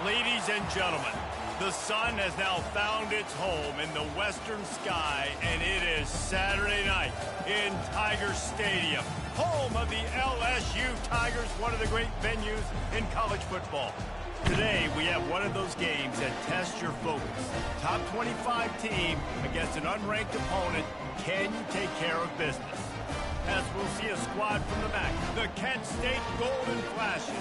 Ladies and gentlemen, the sun has now found its home in the western sky, and it is Saturday night in Tiger Stadium, home of the LSU Tigers, one of the great venues in college football. Today, we have one of those games that tests your focus. Top 25 team against an unranked opponent. Can you take care of business? As we'll see a squad from the back, the Kent State Golden Flashes,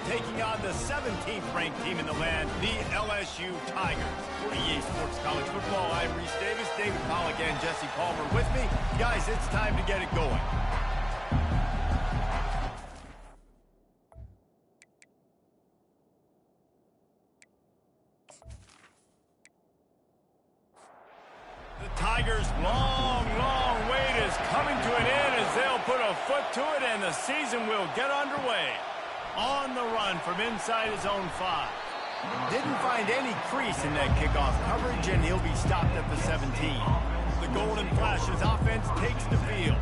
taking on the 17th ranked team in the land, the LSU Tigers. For EA Sports College Football, I'm Reese Davis, David Pollack, and Jesse Palmer with me. Guys, it's time to get it going. The Tigers' long wait is coming to an end as they'll put a foot to it, and the season will get underway. On the run from inside his own 5. Didn't find any crease in that kickoff coverage, and he'll be stopped at the 17. The Golden Flashes offense takes the field.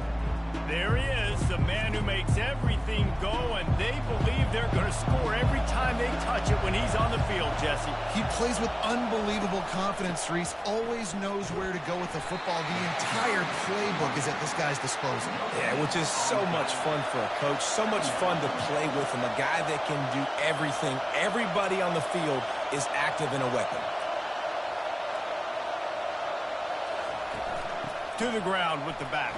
There he is, the man who makes everything go, and they believe they're going to score every time they touch it when he's on the field, Jesse. He plays with unbelievable confidence, Reese. Always knows where to go with the football. The entire playbook is at this guy's disposal. Yeah, which is so much fun for a coach, so much fun to play with him, a guy that can do everything. Everybody on the field is active in a weapon. To the ground with the back.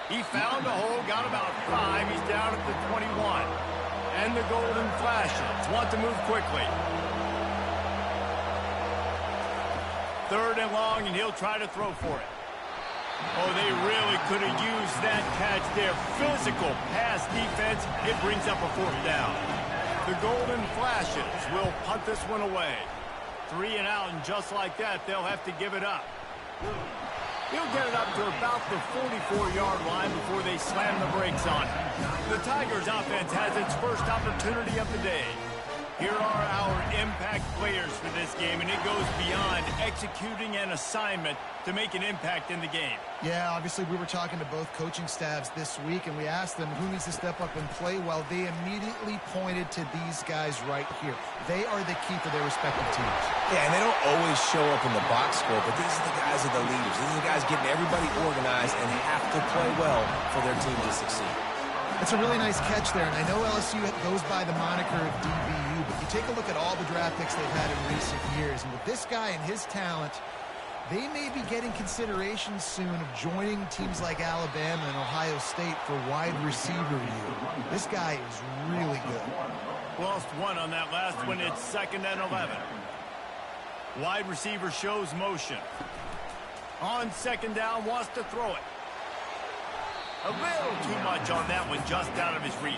He found a hole, got about 5. He's down at the 21. And the Golden Flashes want to move quickly. 3rd and long, and he'll try to throw for it. Oh, they really could have used that catch there. Physical pass defense. It brings up a 4th down. The Golden Flashes will punt this one away. 3 and out, and just like that, they'll have to give it up. He'll get it up to about the 44-yard line before they slam the brakes on it. The Tigers offense has its first opportunity of the day. Here are our impact players for this game, and it goes beyond executing an assignment to make an impact in the game. Yeah, obviously we were talking to both coaching staffs this week, and we asked them who needs to step up and play well. They immediately pointed to these guys right here. They are the key for their respective teams. Yeah, and they don't always show up in the box score, but these are the guys that are the leaders. These are the guys getting everybody organized and have to play well for their team to succeed. It's a really nice catch there, and I know LSU goes by the moniker of DBU, but you take a look at all the draft picks they've had in recent years, and with this guy and his talent, they may be getting consideration soon of joining teams like Alabama and Ohio State for wide receiver view. This guy is really good. Lost 1 on that last one. It's 2nd and 11. Wide receiver shows motion. On 2nd down, wants to throw it. A little too much on that one, just out of his reach.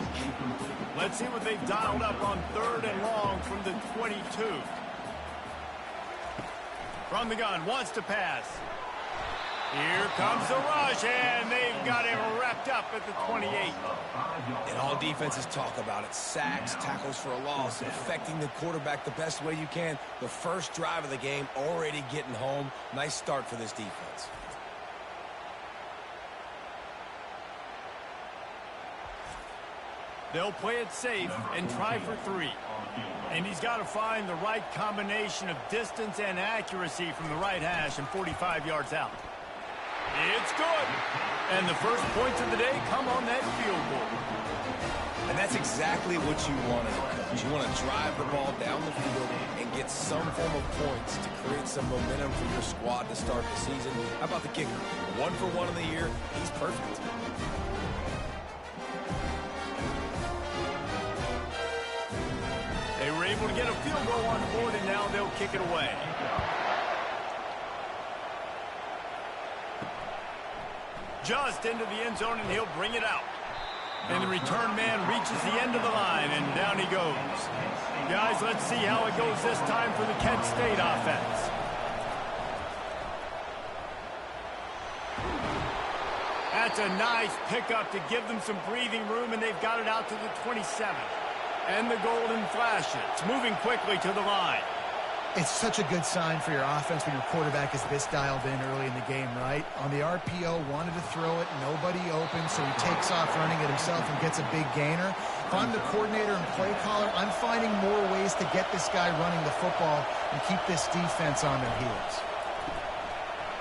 Let's see what they've dialed up on 3rd and long from the 22. From the gun, wants to pass. Here comes the rush, and they've got him wrapped up at the 28. And all defenses talk about it. Sacks, tackles for a loss, affecting the quarterback the best way you can. The first drive of the game, already getting home. Nice start for this defense. They'll play it safe and try for 3. And he's got to find the right combination of distance and accuracy from the right hash and 45 yards out. It's good. And the first points of the day come on that field goal. And that's exactly what you want as a coach. You want to drive the ball down the field and get some form of points to create some momentum for your squad to start the season. How about the kicker? 1 for 1 in the year. He's perfect. They were able to get a field goal on the board, and now they'll kick it away. Just into the end zone, and he'll bring it out. And the return man reaches the end of the line, and down he goes. Guys, let's see how it goes this time for the Kent State offense. That's a nice pickup to give them some breathing room, and they've got it out to the 27. And the golden flashes, moving quickly to the line. It's such a good sign for your offense when your quarterback is this dialed in early in the game, right? On the RPO, wanted to throw it, nobody open, so he takes off running it himself and gets a big gainer. If I'm the coordinator and play caller, I'm finding more ways to get this guy running the football and keep this defense on their heels.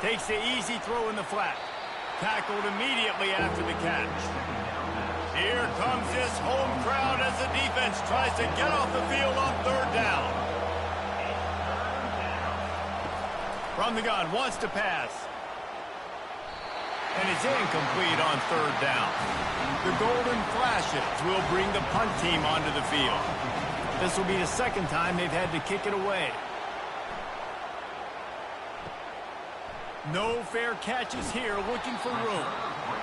Takes the easy throw in the flat. Tackled immediately after the catch. Here comes this home crowd as the defense tries to get off the field on 3rd down. From the gun, wants to pass. And it's incomplete on 3rd down. The golden flashes will bring the punt team onto the field. This will be the 2nd time they've had to kick it away. No fair catches here, looking for room.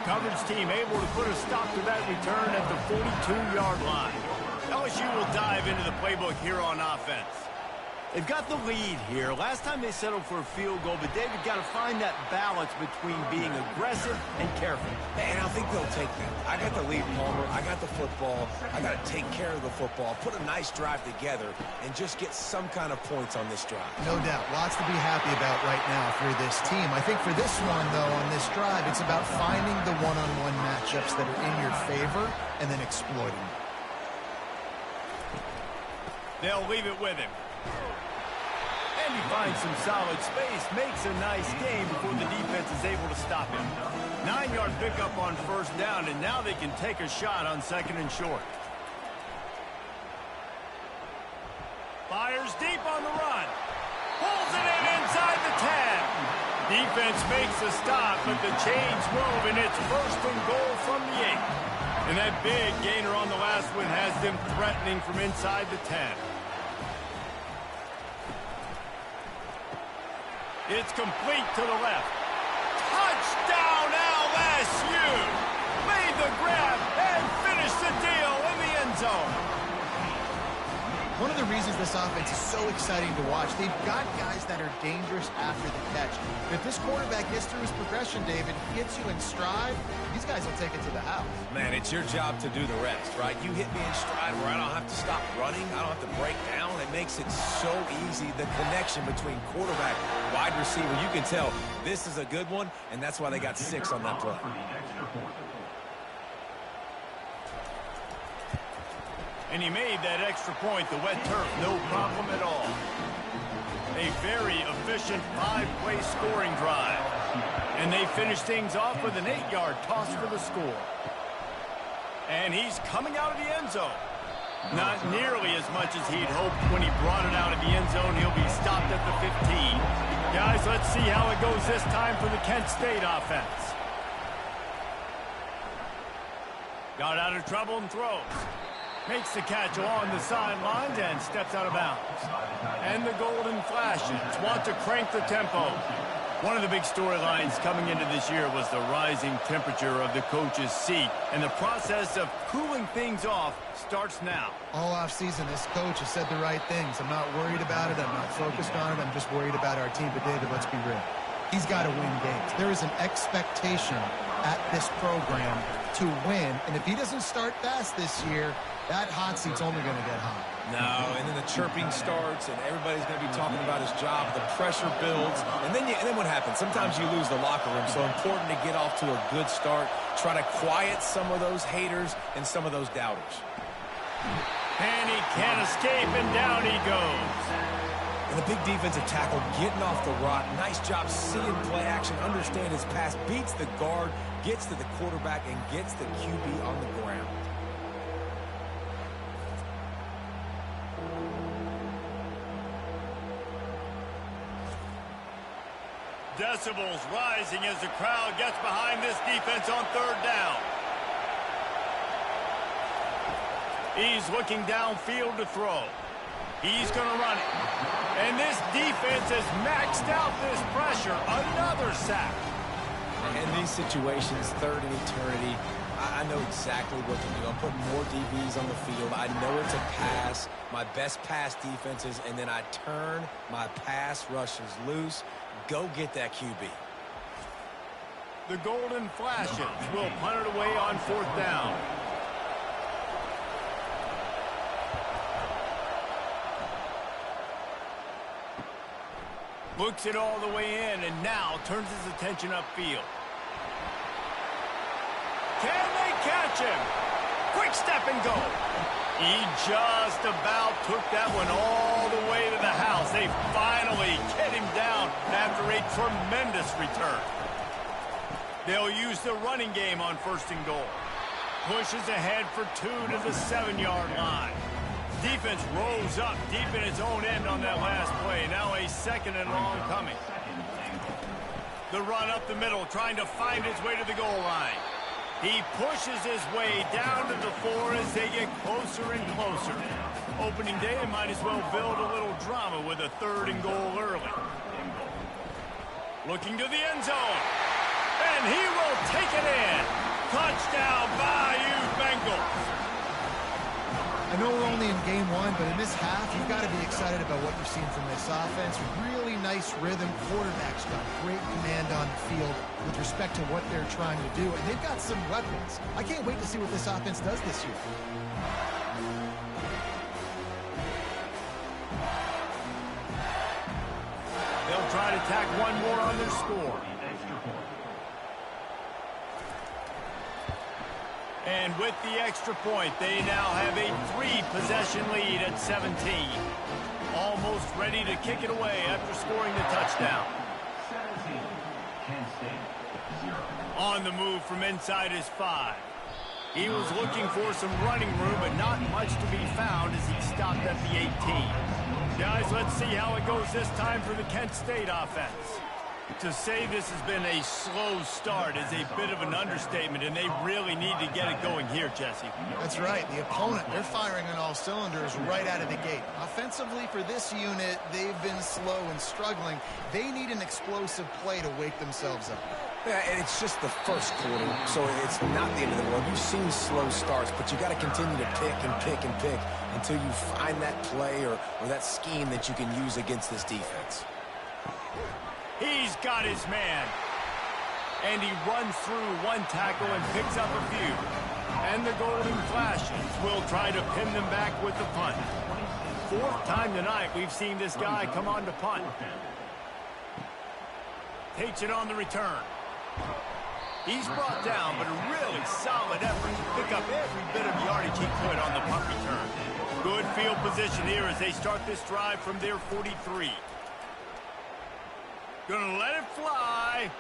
Coverage team able to put a stop to that return at the 42-yard line. LSU will dive into the playbook here on offense. They've got the lead here. Last time they settled for a field goal, but David got to find that balance between being aggressive and careful. And I think they'll take that. I got the lead, Palmer. I got the football. I got to take care of the football, put a nice drive together, and just get some kind of points on this drive. No doubt. Lots to be happy about right now for this team. I think for this one, though, on this drive, it's about finding the one-on-one matchups that are in your favor and then exploiting them. They'll leave it with him. And he finds some solid space, makes a nice game before the defense is able to stop him. 9-yard pickup on 1st down, and now they can take a shot on 2nd and short. Fires deep on the run. Pulls it in inside the 10. Defense makes a stop, but the chains move, and it's 1st and goal from the 8. And that big gainer on the last one has them threatening from inside the 10. It's complete to the left. Touchdown, LSU! Made the grab and finished the deal in the end zone. One of the reasons this offense is so exciting to watch, they've got guys that are dangerous after the catch. But if this quarterback gets through his progression, David, hits you in stride, these guys will take it to the house. Man, it's your job to do the rest, right? You hit me in stride where I don't have to stop running. I don't have to break down. It makes it so easy. The connection between quarterback, wide receiver, you can tell this is a good one, and that's why they got 6 on that play. And he made that extra point, the wet turf, no problem at all. A very efficient 5-play scoring drive. And they finish things off with an 8-yard toss for the score. And he's coming out of the end zone. Not nearly as much as he'd hoped when he brought it out of the end zone. He'll be stopped at the 15. Guys, let's see how it goes this time for the Kent State offense. Got out of trouble and throws. Makes the catch along the sidelines and steps out of bounds. And the golden flashes want to crank the tempo. One of the big storylines coming into this year was the rising temperature of the coach's seat, and the process of cooling things off starts now. All offseason, this coach has said the right things. I'm not worried about it. I'm not focused on it. I'm just worried about our team. But, David, let's be real. He's got to win games. There is an expectation at this program to win, and if he doesn't start fast this year, that hot seat's only going to get hot. No, and then the chirping starts, and everybody's going to be talking about his job. The pressure builds, and then what happens? Sometimes you lose the locker room, so important to get off to a good start. Try to quiet some of those haters and some of those doubters. And he can't escape, and down he goes. And the big defensive tackle getting off the rock. Nice job seeing play action, understand his pass, beats the guard, gets to the quarterback, and gets the QB on the ground. Decibels rising as the crowd gets behind this defense on third down. He's looking downfield to throw. He's going to run it. And this defense has maxed out this pressure. Another sack. In these situations, third and eternity, I know exactly what to do. I'm putting more DBs on the field. I know it's a pass, my best pass defenses, and then I turn my pass rushes loose. Go get that QB. The Golden Flashes will punt it away on fourth down. Looks it all the way in, and now turns his attention upfield. Can they catch him? Quick step and go. He just about took that one all the way to the house. They finally get him down after a tremendous return. They'll use the running game on first and goal. Pushes ahead for 2 to the 7-yard line. Defense rolls up deep in its own end on that last play. Now a second and long coming. The run up the middle, trying to find his way to the goal line. He pushes his way down to the 4 as they get closer and closer. Opening day, might as well build a little drama with a third and goal early. Looking to the end zone. And he will take it in. Touchdown, Bayou Bengals. I know we're only in game 1, but in this half, you've got to be excited about what you've seen from this offense. Really nice rhythm. Quarterback's got great command on the field with respect to what they're trying to do. And they've got some weapons. I can't wait to see what this offense does this year. They'll try to tack one more on their score. And with the extra point, they now have a 3-possession lead at 17. Almost ready to kick it away after scoring the touchdown. On the move from inside his 5. He was looking for some running room, but not much to be found as he stopped at the 18. Guys, let's see how it goes this time for the Kent State offense. To say this has been a slow start is a bit of an understatement, and they really need to get it going here, Jesse. That's right. The opponent, they're firing on all cylinders right out of the gate. Offensively for this unit, they've been slow and struggling. They need an explosive play to wake themselves up. Yeah, and it's just the first quarter, so it's not the end of the world. You've seen slow starts, but you got to continue to pick and pick and pick until you find that play or that scheme that you can use against this defense. He's got his man. And he runs through one tackle and picks up a few. And the Golden Flashes will try to pin them back with the punt. 4th time tonight we've seen this guy come on to punt. Takes it on the return. He's brought down, but a really solid effort to pick up every bit of yardage he could on the punt return. Good field position here as they start this drive from their 43. Gonna let it fly.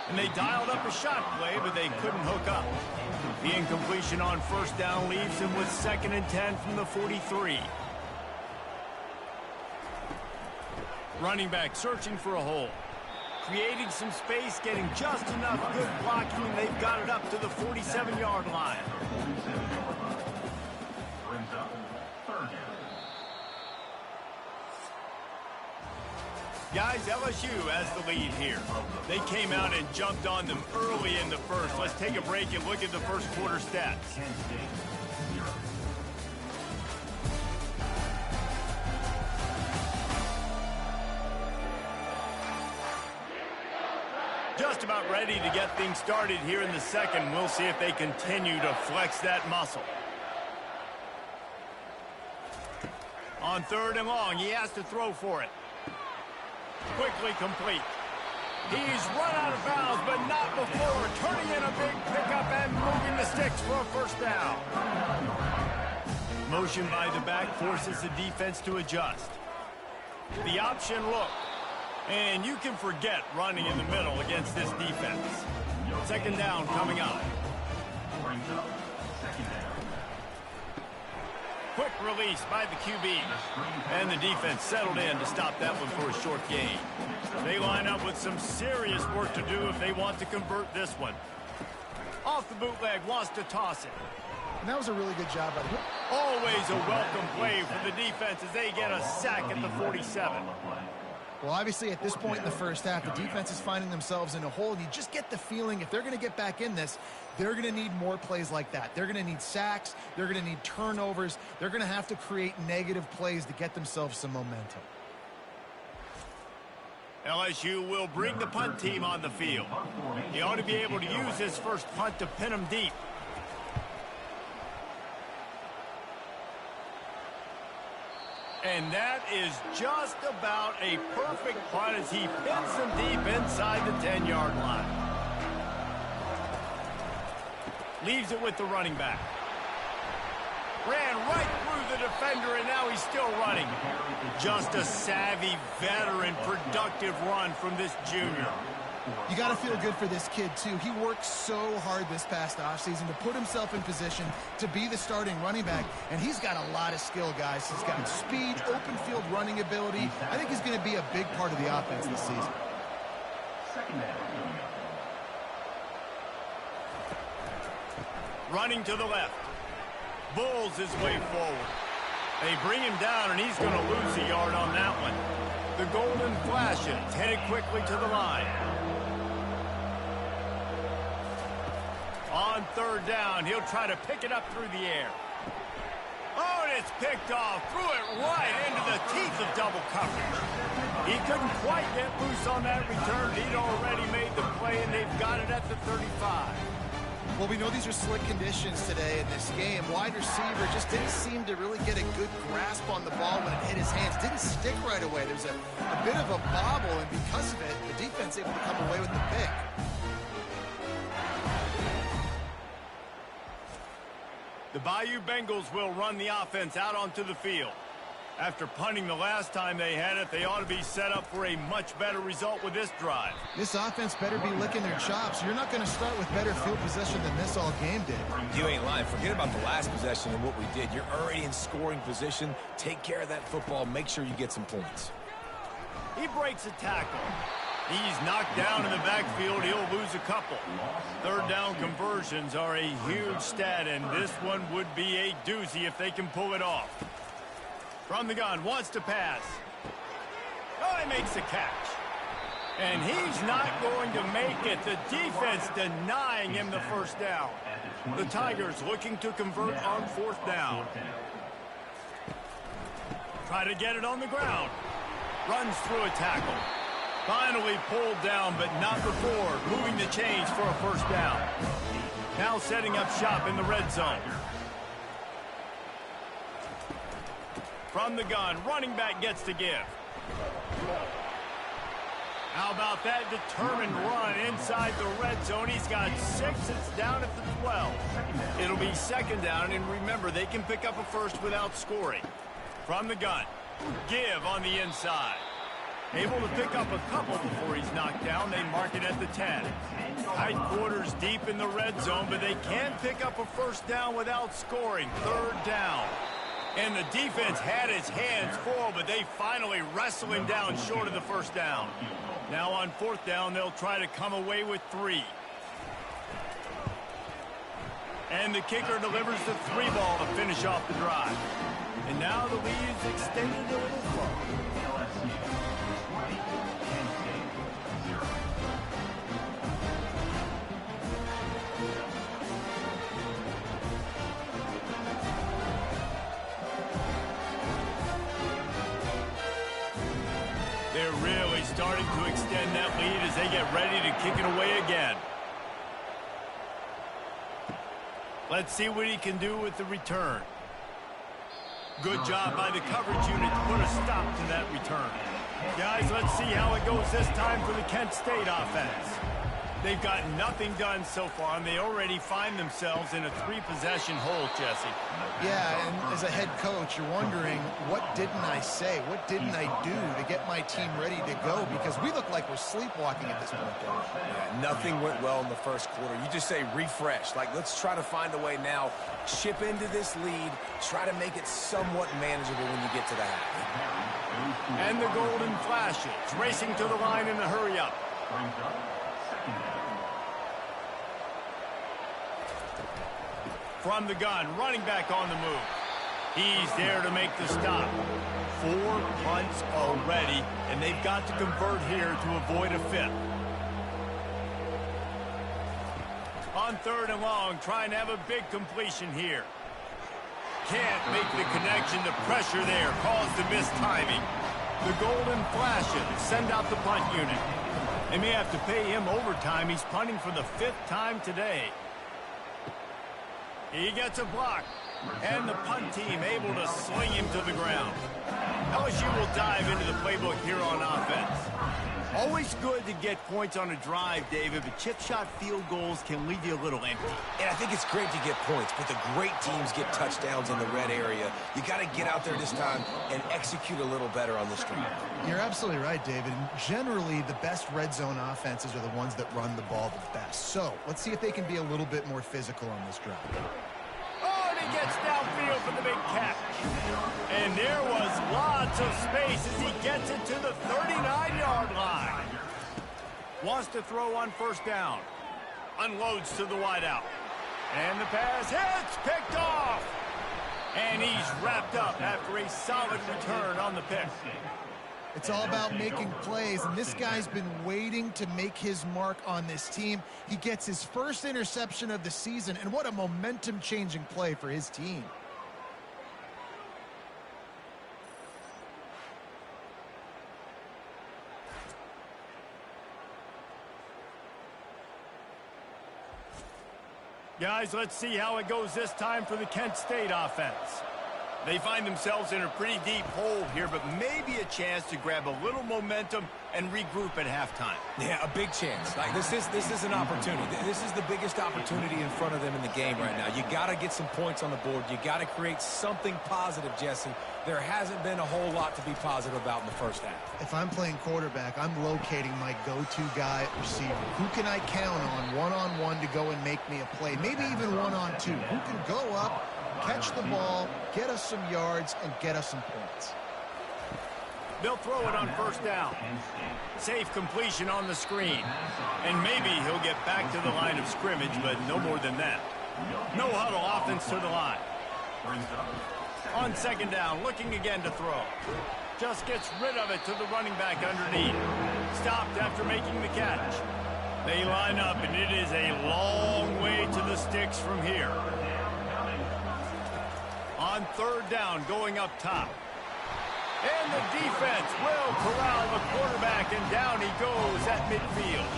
And they dialed up a shot play, but they couldn't hook up. The incompletion on first down leaves him with 2nd and 10 from the 43. Running back searching for a hole. Creating some space, getting just enough good blocking, and they've got it up to the 47-yard line. Guys, LSU has the lead here. They came out and jumped on them early in the first. Let's take a break and look at the first quarter stats. Just about ready to get things started here in the second. We'll see if they continue to flex that muscle. On 3rd and long, he has to throw for it. Quickly complete. He's run out of bounds, but not before turning in a big pickup and moving the sticks for a first down. Motion by the back forces the defense to adjust. The option look. And you can forget running in the middle against this defense. 2nd down coming up. Quick release by the QB. And the defense settled in to stop that one for a short gain. They line up with some serious work to do if they want to convert this one. Off the bootleg, wants to toss it. And that was a really good job by the... Always a welcome play for the defense as they get a sack at the 47. Well, obviously, at this point in the first half, the defense is finding themselves in a hole. And you just get the feeling if they're going to get back in this, they're going to need more plays like that. They're going to need sacks. They're going to need turnovers. They're going to have to create negative plays to get themselves some momentum. LSU will bring the punt team on the field. He ought to be able to use his first punt to pin them deep. And that is just about a perfect punt as he pins them deep inside the 10-yard line. Leaves it with the running back. Ran right through the defender, and now he's still running. Just a savvy, veteran, productive run from this junior. You got to feel good for this kid, too. He worked so hard this past offseason to put himself in position to be the starting running back, and he's got a lot of skill, guys. He's got speed, open field running ability. I think he's going to be a big part of the offense this season. Running to the left. Bulls his way forward. They bring him down, and he's going to lose a yard on that one. The golden flashes headed quickly to the line. On 3rd down, he'll try to pick it up through the air. Oh, and it's picked off. Threw it right into the teeth of double coverage. He couldn't quite get loose on that return. He'd already made the play, and they've got it at the 35. Well, we know these are slick conditions today in this game. Wide receiver just didn't seem to really get a good grasp on the ball when it hit his hands. Didn't stick right away. There was a bit of a bobble, and because of it, the defense able to come away with the pick. The Bayou Bengals will run the offense out onto the field. After punting the last time they had it, they ought to be set up for a much better result with this drive. This offense better be licking their chops. You're not going to start with better field possession than this all game did. You ain't lying. Forget about the last possession and what we did. You're already in scoring position. Take care of that football. Make sure you get some points. He breaks a tackle. He's knocked down in the backfield. He'll lose a couple. 3rd down conversions are a huge stat, and this one would be a doozy if they can pull it off. From the gun, wants to pass. Oh, he makes the catch. And he's not going to make it. The defense denying him the first down. The Tigers looking to convert on 4th down. Try to get it on the ground. Runs through a tackle. Finally pulled down, but not before moving the chains for a first down. Now setting up shop in the red zone. From the gun, running back gets to give. How about that determined run inside the red zone? He's got 6. It's down at the 12. It'll be 2nd down, and remember, they can pick up a first without scoring. From the gun, give on the inside. Able to pick up a couple before he's knocked down. They mark it at the 10. Tight quarters deep in the red zone, but they can't pick up a first down without scoring. 3rd down. And the defense had his hands full, but they finally wrestle him down short of the first down. Now on 4th down, they'll try to come away with 3. And the kicker delivers the 3 ball to finish off the drive. And now the lead is extended a little further. LSU 20, Kent State 0. They're really starting to extend that lead as they get ready to kick it away again. Let's see what he can do with the return. Good job by the coverage unit to put a stop to that return. Guys, let's see how it goes this time for the Kent State offense. They've got nothing done so far, and they already find themselves in a 3-possession hole, Jesse. Yeah, and as a head coach, you're wondering, what didn't I say? What didn't I do to get my team ready to go? Because we look like we're sleepwalking at this point, Dave. Yeah, nothing went well in the first quarter. You just say refresh. Like, let's try to find a way now. Chip into this lead. Try to make it somewhat manageable when you get to the half. And the golden flashes, racing to the line in a hurry-up. From the gun, running back on the move. He's there to make the stop. 4 punts already, and they've got to convert here to avoid a 5th. On 3rd and long, trying to have a big completion here. Can't make the connection. The pressure there caused the missed timing. The golden flashes send out the punt unit. They may have to pay him overtime. He's punting for the 5th time today. He gets a block, and the punt team able to sling him to the ground. LSU will dive into the playbook here on offense. Always good to get points on a drive, David, but chip shot field goals can leave you a little empty. And I think it's great to get points, but the great teams get touchdowns in the red area. You got to get out there this time and execute a little better on this drive. You're absolutely right, David. Generally, the best red zone offenses are the ones that run the ball the best. So let's see if they can be a little bit more physical on this drive. Oh, and he gets downfield for the big catch. And there was lots of space as he gets it to the 39-yard line. Wants to throw on 1st down. Unloads to the wideout. And the pass hits, picked off. And he's wrapped up after a solid return on the pick. It's all about making plays, and this guy's been waiting to make his mark on this team. He gets his first interception of the season, and what a momentum-changing play for his team. Guys, let's see how it goes this time for the Kent State offense. They find themselves in a pretty deep hole here, but maybe a chance to grab a little momentum and regroup at halftime. Yeah, a big chance. Like this is an opportunity. This is the biggest opportunity in front of them in the game right now. You got to get some points on the board. You got to create something positive, Jesse. There hasn't been a whole lot to be positive about in the first half. If I'm playing quarterback, I'm locating my go-to guy at receiver. Who can I count on one-on-one to go and make me a play? Maybe even one-on-two. Who can go up, catch the ball, get us some yards, and get us some points? They'll throw it on 1st down. Safe completion on the screen. And maybe he'll get back to the line of scrimmage, but no more than that. No huddle offense to the line. On 2nd down, looking again to throw. Just gets rid of it to the running back underneath. Stopped after making the catch. They line up, and it is a long way to the sticks from here. On 3rd down, going up top. And the defense will corral the quarterback, and down he goes at midfield.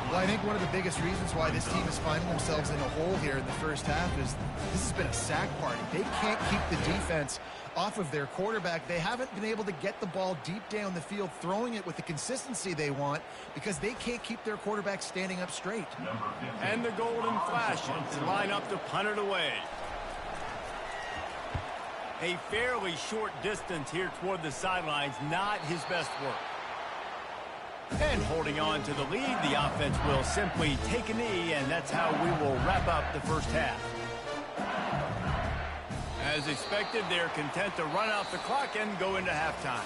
Well, I think one of the biggest reasons why this team is finding themselves in a hole here in the first half is this has been a sack party. They can't keep the defense off of their quarterback. They haven't been able to get the ball deep down the field, throwing it with the consistency they want because they can't keep their quarterback standing up straight. And the golden flashes line up to punt it away. A fairly short distance here toward the sidelines, not his best work. And holding on to the lead, the offense will simply take a knee, and that's how we will wrap up the first half. As expected, they're content to run out the clock and go into halftime.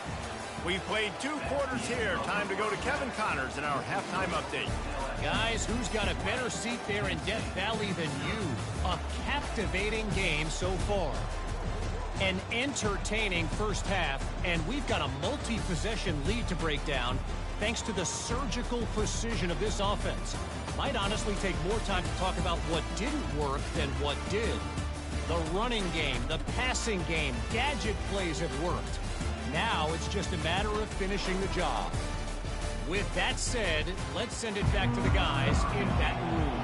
We've played 2 quarters here. Time to go to Kevin Connors in our halftime update. Guys, who's got a better seat there in Death Valley than you? A captivating game so far. An entertaining first half, and we've got a multi-possession lead to break down thanks to the surgical precision of this offense. Might honestly take more time to talk about what didn't work than what did. The running game, the passing game, gadget plays have worked. Now it's just a matter of finishing the job. With that said, let's send it back to the guys in Baton Rouge.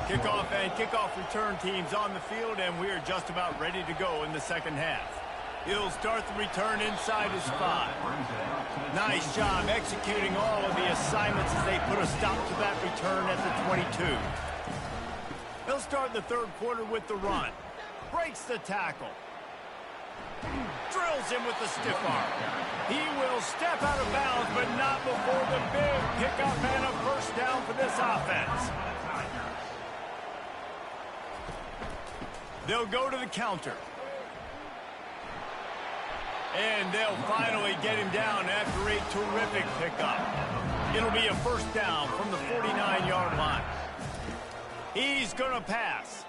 Kickoff and kickoff return teams on the field, and we are just about ready to go in the second half. He'll start the return inside his 5. Nice job executing all of the assignments as they put a stop to that return at the 22. He'll start the third quarter with the run. Breaks the tackle. Drills him with the stiff arm. He will step out of bounds, but not before the big pickup and a first down for this offense. They'll go to the counter. And they'll finally get him down after a terrific pickup. It'll be a first down from the 49-yard line. He's going to pass.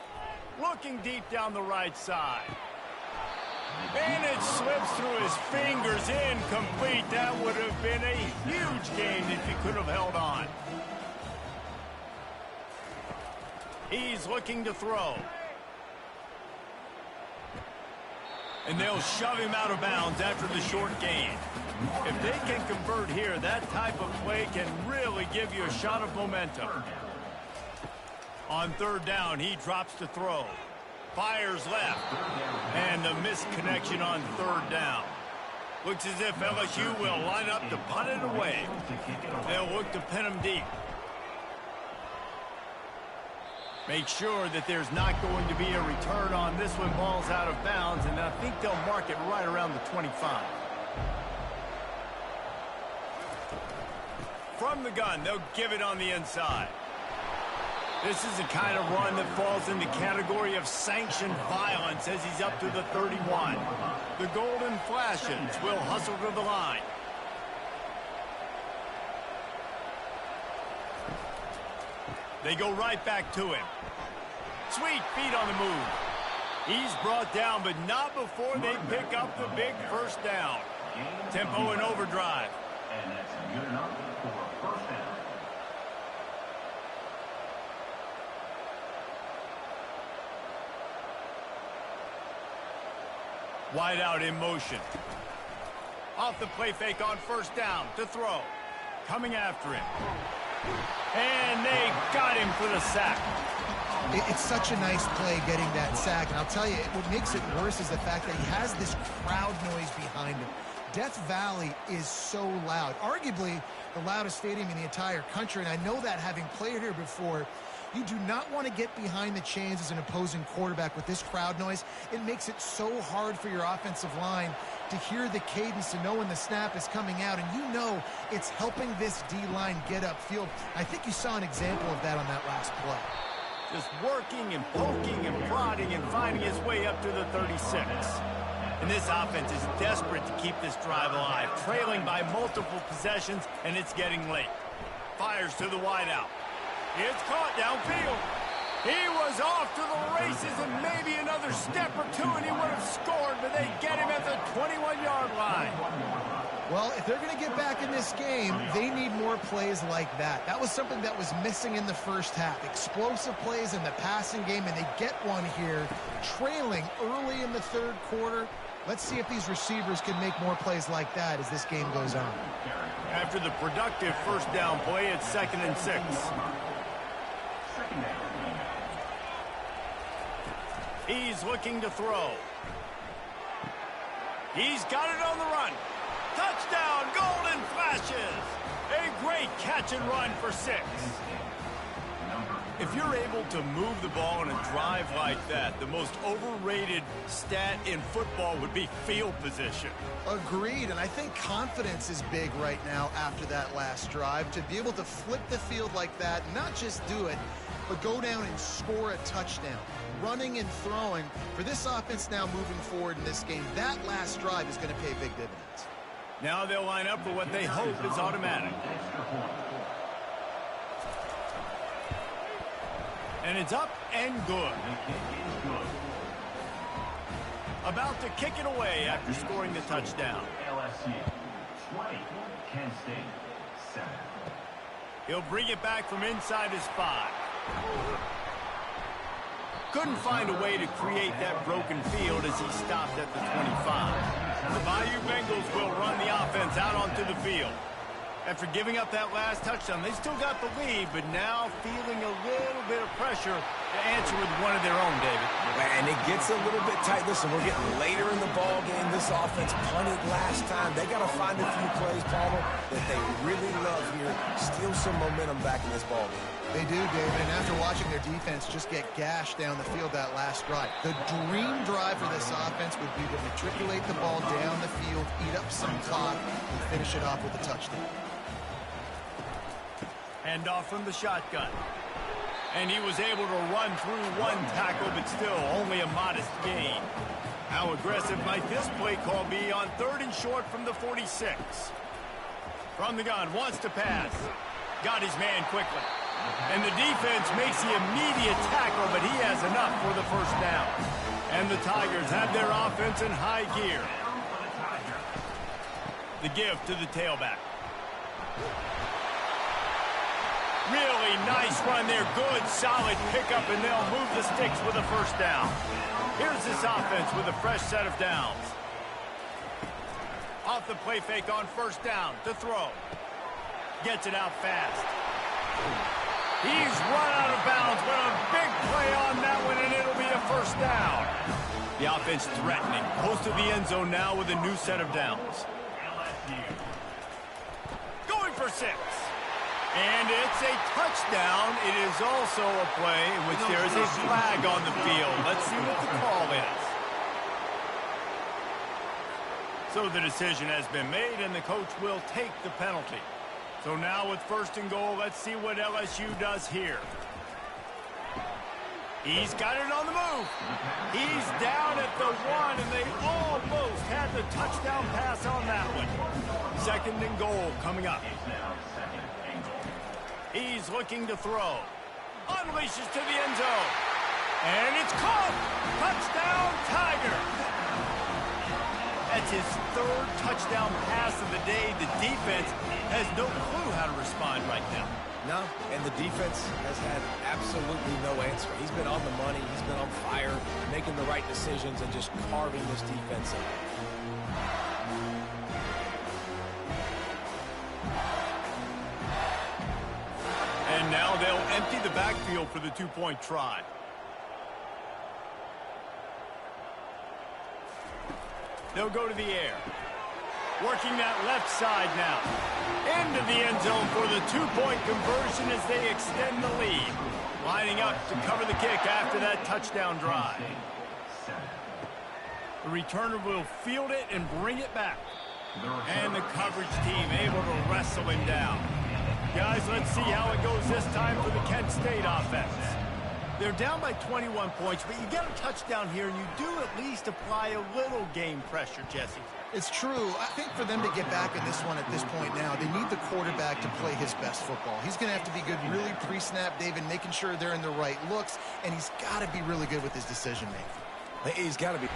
Looking deep down the right side. And it slips through his fingers, incomplete. That would have been a huge gain if he could have held on. He's looking to throw. And they'll shove him out of bounds after the short gain. If they can convert here, that type of play can really give you a shot of momentum. On third down, he drops to throw. Fires left. And the missed connection on third down. Looks as if LSU will line up to punt it away. They'll look to pin him deep. Make sure that there's not going to be a return on this one. Ball's out of bounds, and I think they'll mark it right around the 25. From the gun, they'll give it on the inside. This is the kind of run that falls in the category of sanctioned violence as he's up to the 31. The Golden Flashes will hustle to the line. They go right back to him. Sweet feet on the move. He's brought down, but not before they pick up the big first down. Tempo and overdrive. And that's good enough for a first down. Wide out in motion. Off the play fake on first down to throw. Coming after him. And they got him for the sack. It's such a nice play getting that sack. And I'll tell you, what makes it worse is the fact that he has this crowd noise behind him. Death Valley is so loud. Arguably the loudest stadium in the entire country. And I know that having played here before. You do not want to get behind the chains as an opposing quarterback with this crowd noise. It makes it so hard for your offensive line to hear the cadence, to know when the snap is coming out. And you know it's helping this D-line get upfield. I think you saw an example of that on that last play. Just working and poking and prodding and finding his way up to the 36. And this offense is desperate to keep this drive alive, trailing by multiple possessions, and it's getting late. Fires to the wideout. It's caught downfield. He was off to the races and maybe another step or two and he would have scored, but they get him at the 21-yard line. Well, if they're going to get back in this game, they need more plays like that. That was something that was missing in the first half. Explosive plays in the passing game, and they get one here, trailing early in the third quarter. Let's see if these receivers can make more plays like that as this game goes on. After the productive first down play, it's 2nd and 6. He's looking to throw. He's got it on the run. Touchdown, Golden Flashes. A great catch and run for 6. If you're able to move the ball in a drive like that, the most overrated stat in football would be field position. Agreed, and I think confidence is big right now after that last drive. To be able to flip the field like that, not just do it, but go down and score a touchdown. Running and throwing. For this offense now moving forward in this game, that last drive is going to pay big dividends. Now they'll line up for what they hope is automatic. And it's up and good. About to kick it away after scoring the touchdown. LSU 20, Kent State 7. He'll bring it back from inside his 5. Couldn't find a way to create that broken field as he stopped at the 25. The Bayou Bengals will run the offense out onto the field. After giving up that last touchdown, they still got the lead, but now feeling a little bit of pressure to answer with one of their own, David. And it gets a little bit tight. Listen, we're getting later in the ball game. This offense punted last time. They got to find a few plays, Palmer, that they really love here. Steal some momentum back in this ball game. They do, David, and after watching their defense just get gashed down the field that last drive, the dream drive for this offense would be to matriculate the ball down the field, eat up some clock, and finish it off with a touchdown. Hand off from the shotgun. And he was able to run through one tackle, but still only a modest gain. How aggressive might this play call be on 3rd and short from the 46? From the gun, wants to pass. Got his man quickly. And the defense makes the immediate tackle, but he has enough for the first down. And the Tigers have their offense in high gear. The give to the tailback. Really nice run there. Good, solid pickup, and they'll move the sticks with a first down. Here's this offense with a fresh set of downs. Off the play fake on first down to throw. Gets it out fast. He's run out of bounds, but a big play on that one, and it'll be a first down. The offense threatening. Close to the end zone now with a new set of downs. Going for 6. And it's a touchdown. It is also a play in which there is a flag on the field. Let's see what the call is. So the decision has been made, and the coach will take the penalty. So now with 1st and goal, let's see what LSU does here. He's got it on the move. He's down at the 1, and they almost had the touchdown pass on that one. 2nd and goal coming up. He's looking to throw. Unleashes to the end zone. And it's caught. Touchdown, Tiger. That's his 3rd touchdown pass of the day. The defense has no clue how to respond right now. No, and the defense has had absolutely no answer. He's been on the money. He's been on fire, making the right decisions and just carving this defense up. And now they'll empty the backfield for the 2-point try. They'll go to the air. Working that left side now. Into the end zone for the 2-point conversion as they extend the lead. Lining up to cover the kick after that touchdown drive. The returner will field it and bring it back. And the coverage team able to wrestle him down. Guys, let's see how it goes this time for the Kent State offense. They're down by 21 points, but you get a touchdown here, and you do at least apply a little game pressure, Jesse. It's true. I think for them to get back in this one at this point now, they need the quarterback to play his best football. He's going to have to be good really pre-snap, David, making sure they're in the right looks, and he's got to be really good with his decision-making. He's got to be.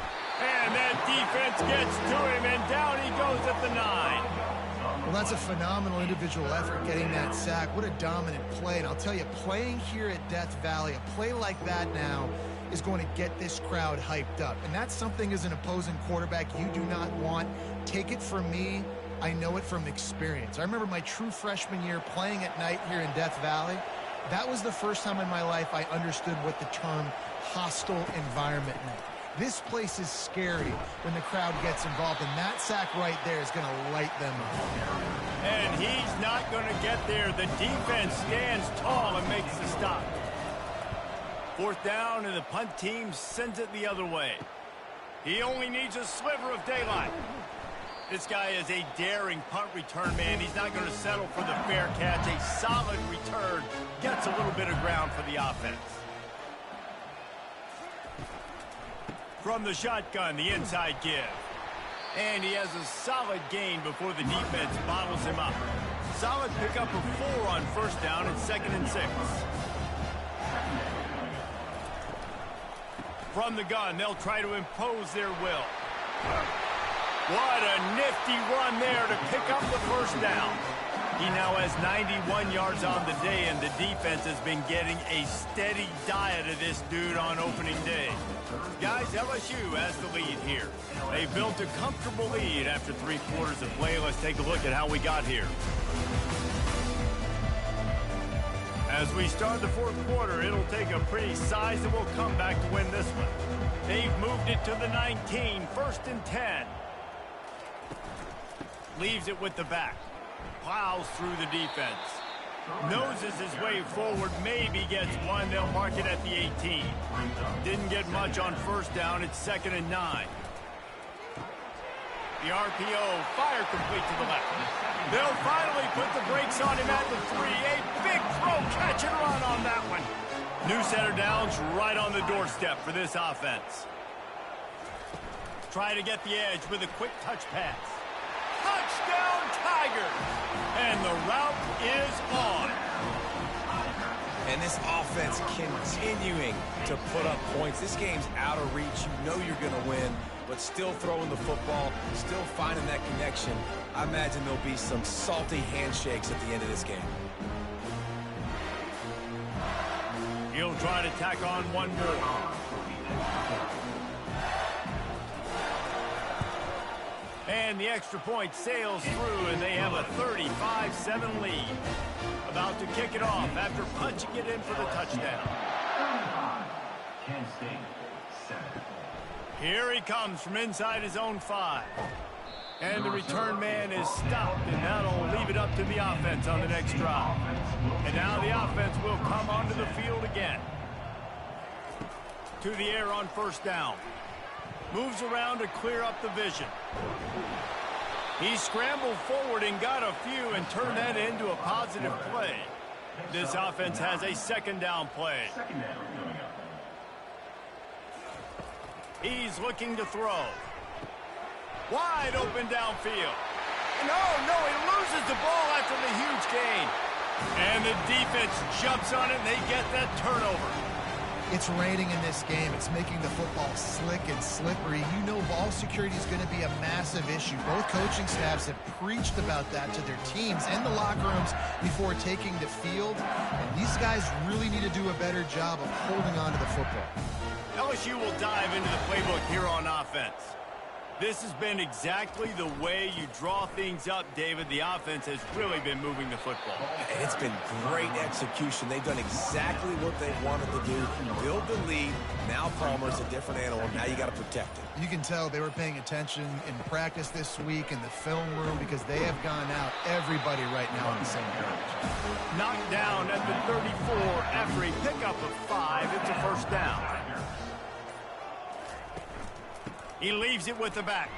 And that defense gets to him, and down he goes at the 9. Well, that's a phenomenal individual effort getting that sack. What a dominant play. And I'll tell you, playing here at Death Valley, a play like that now is going to get this crowd hyped up. And that's something as an opposing quarterback you do not want. Take it from me. I know it from experience. I remember my true freshman year playing at night here in Death Valley. That was the first time in my life I understood what the term hostile environment meant. This place is scary when the crowd gets involved, and that sack right there is going to light them up. And he's not going to get there. The defense stands tall and makes the stop. 4th down, and the punt team sends it the other way. He only needs a sliver of daylight. This guy is a daring punt return man. He's not going to settle for the fair catch. A solid return gets a little bit of ground for the offense. From the shotgun, the inside give. And he has a solid gain before the defense bottles him up. Solid pickup of 4 on 1st down and 2nd and 6. From the gun, they'll try to impose their will. What a nifty run there to pick up the first down. He now has 91 yards on the day, and the defense has been getting a steady diet of this dude on opening day. Guys, LSU has the lead here. They built a comfortable lead after 3 quarters of play. Let's take a look at how we got here. As we start the 4th quarter, it'll take a pretty sizable comeback to win this one. They've moved it to the 19, 1st and 10. Leaves it with the back. Plows through the defense. Noses his way forward, maybe gets one. They'll mark it at the 18. Didn't get much on 1st down. It's 2nd and 9. The RPO, fire complete to the left. They'll finally put the brakes on him at the 3. A big throw, catch and run on that one. New center downs right on the doorstep for this offense. Try to get the edge with a quick touch pass. Touchdown, Tigers! And the route is on. And this offense continuing to put up points. This game's out of reach. You know you're going to win, but still throwing the football, still finding that connection. I imagine there'll be some salty handshakes at the end of this game. He'll try to tack on one more. And the extra point sails through, and they have a 35-7 lead. About to kick it off after punching it in for the touchdown. Kent State, 7. Here he comes from inside his own 5. And the return man is stopped, and that'll leave it up to the offense on the next drive. And now the offense will come onto the field again. To the air on 1st down. Moves around to clear up the vision. He scrambled forward and got a few and turned that into a positive play. This offense has a 2nd down play. He's looking to throw. Wide open downfield. No, he loses the ball after the huge gain. And the defense jumps on it, and they get that turnover. It's raining in this game. It's making the football slick and slippery. You know ball security is going to be a massive issue. Both coaching staffs have preached about that to their teams and the locker rooms before taking the field. And these guys really need to do a better job of holding on to the football. LSU will dive into the playbook here on offense. This has been exactly the way you draw things up, David. The offense has really been moving the football. And it's been great execution. They've done exactly what they wanted to do. Build the lead. Now Palmer's a different animal. Now you got to protect it. You can tell they were paying attention in practice this week in the film room because they have gone out everybody right now on the same page. Knocked down at the 34 after a pickup of 5. It's a 1st down. He leaves it with the back.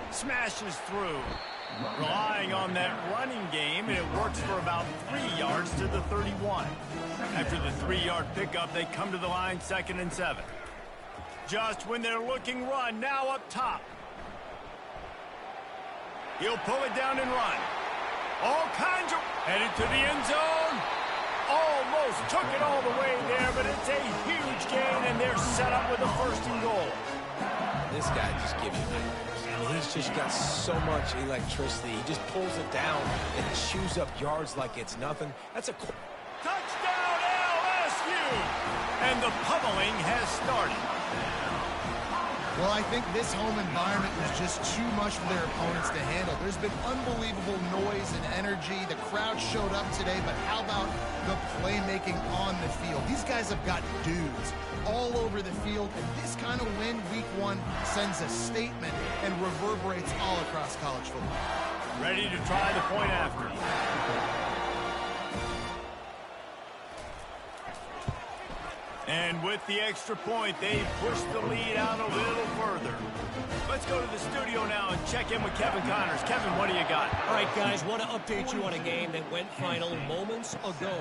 Smashes through. Relying on that running game, and it works for about 3 yards to the 31. After the 3-yard pickup, they come to the line 2nd and 7. Just when they're looking run, now up top. He'll pull it down and run. All kinds of... Headed to the end zone. Almost took it all the way there, but it's a huge gain, and they're set up with a 1st and goal. This guy just gives you nightmares. I mean, he's just got so much electricity. He just pulls it down and chews up yards like it's nothing. That's a... Touchdown, LSU! And the pummeling has started. Well, I think this home environment was just too much for their opponents to handle. There's been unbelievable noise and energy. The crowd showed up today, but how about the playmaking on the field? These guys have got dudes all over the field, and this kind of win week 1 sends a statement and reverberates all across college football. Ready to try the point after. And with the extra point, they push the lead out a little further. Let's go to the studio now and check in with Kevin Connors. Kevin, what do you got? All right, guys, want to update you on a game that went final moments ago.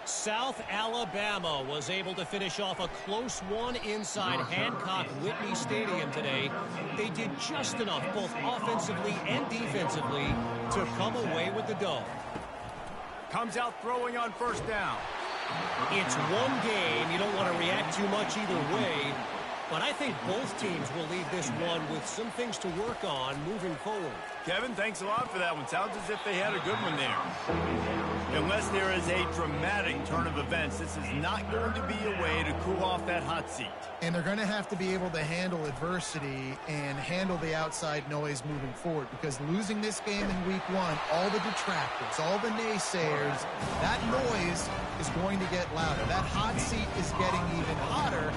South Alabama was able to finish off a close one inside Hancock-Whitney Stadium today. They did just enough, both offensively and defensively, to come away with the dub. Comes out throwing on 1st down. It's one game. You don't want to react too much either way. But I think both teams will leave this one with some things to work on moving forward. Kevin, thanks a lot for that one. Sounds as if they had a good one there. Unless there is a dramatic turn of events, this is not going to be a way to cool off that hot seat. And they're going to have to be able to handle adversity and handle the outside noise moving forward, because losing this game in week one, all the detractors, all the naysayers, that noise is going to get louder. That hot seat is getting even hotter.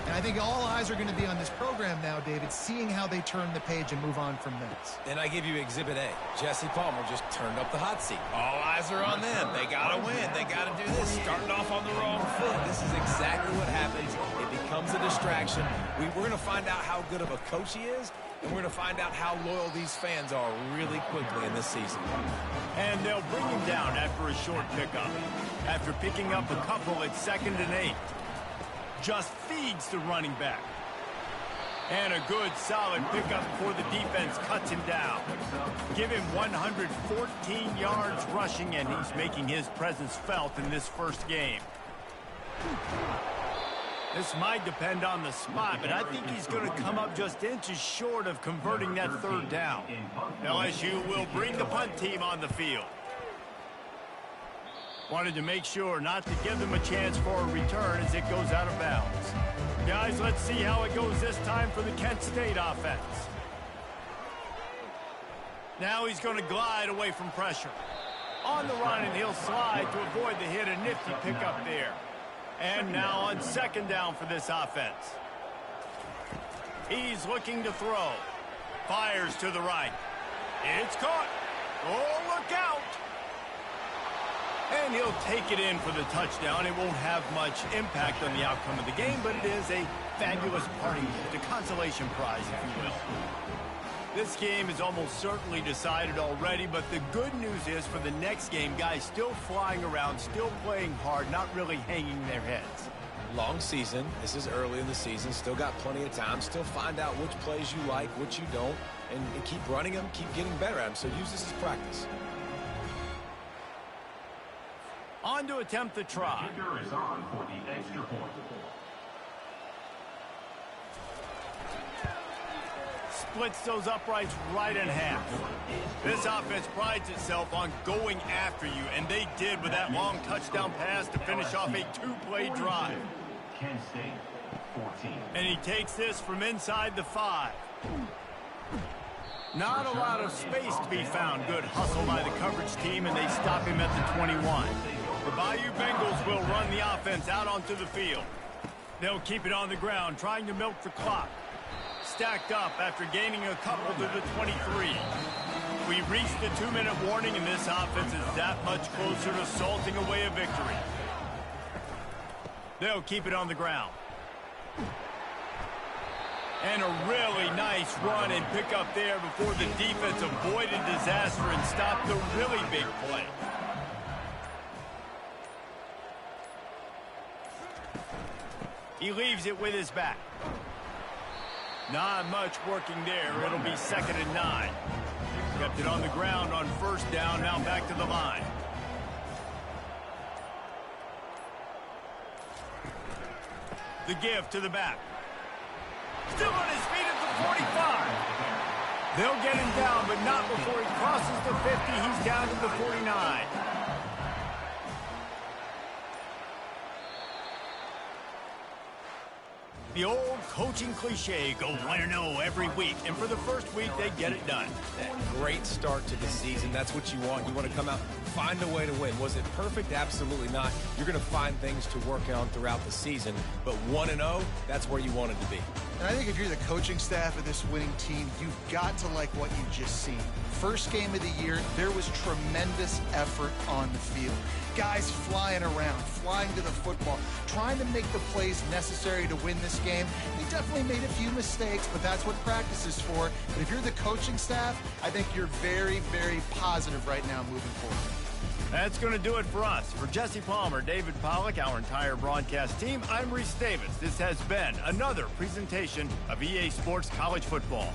And I think all eyes are going to be on this program now, David, seeing how they turn the page and move on from this. And I give you Exhibit A. Jesse Palmer just turned up the hot seat. All eyes are on them. They got to win. They got to do this. Starting off on the wrong foot. This is exactly what happens. It becomes a distraction. We're going to find out how good of a coach he is, and we're going to find out how loyal these fans are really quickly in this season. And they'll bring him down after a short pickup. After picking up a couple at 2nd and 8. Just feeds the running back. And a good, solid pickup before the defense cuts him down. Give him 114 yards rushing, and he's making his presence felt in this first game. This might depend on the spot, but I think he's going to come up just inches short of converting that 3rd down. LSU will bring the punt team on the field. Wanted to make sure not to give them a chance for a return as it goes out of bounds. Guys, let's see how it goes this time for the Kent State offense. Now he's going to glide away from pressure. On the run, and he'll slide to avoid the hit. A nifty pickup there. And now on 2nd down for this offense. He's looking to throw. Fires to the right. It's caught. Oh, look out. And he'll take it in for the touchdown. It won't have much impact on the outcome of the game, but it is a fabulous party gift, a consolation prize, if you will. This game is almost certainly decided already, but the good news is for the next game, guys still flying around, still playing hard, not really hanging their heads. Long season. This is early in the season. Still got plenty of time. Still find out which plays you like, which you don't, and keep running them, keep getting better at them. So use this as practice. On to attempt the try. Kicker is on for the extra point. Splits those uprights right in half. This offense prides itself on going after you, and they did with that long touchdown pass to finish off a 2-play drive. Kent State, 14. And he takes this from inside the 5. Not a lot of space to be found. Good hustle by the coverage team, and they stop him at the 21. The Bayou Bengals will run the offense out onto the field. They'll keep it on the ground, trying to milk the clock. Stacked up after gaining a couple to the 23. We reached the 2-minute warning, and this offense is that much closer to salting away a victory. They'll keep it on the ground. And a really nice run and pick up there before the defense avoided disaster and stopped the really big play. He leaves it with his back. Not much working there. It'll be 2nd and 9. Kept it on the ground on 1st down. Now back to the line. The give to the back. Still on his feet at the 45. They'll get him down, but not before he crosses the 50. He's down to the 49. The old coaching cliche, go 1-0 every week. And for the first week, they get it done. That great start to the season. That's what you want. You want to come out, find a way to win. Was it perfect? Absolutely not. You're going to find things to work on throughout the season. But 1-0, that's where you want it to be. And I think if you're the coaching staff of this winning team, you've got to like what you've just seen. First game of the year, there was tremendous effort on the field. Guys flying around, flying to the football, trying to make the plays necessary to win this game. They definitely made a few mistakes, but that's what practice is for. But if you're the coaching staff, I think you're very, very positive right now moving forward. That's going to do it for us. For Jesse Palmer, David Pollack, our entire broadcast team, I'm Reese Davis. This has been another presentation of EA Sports College Football.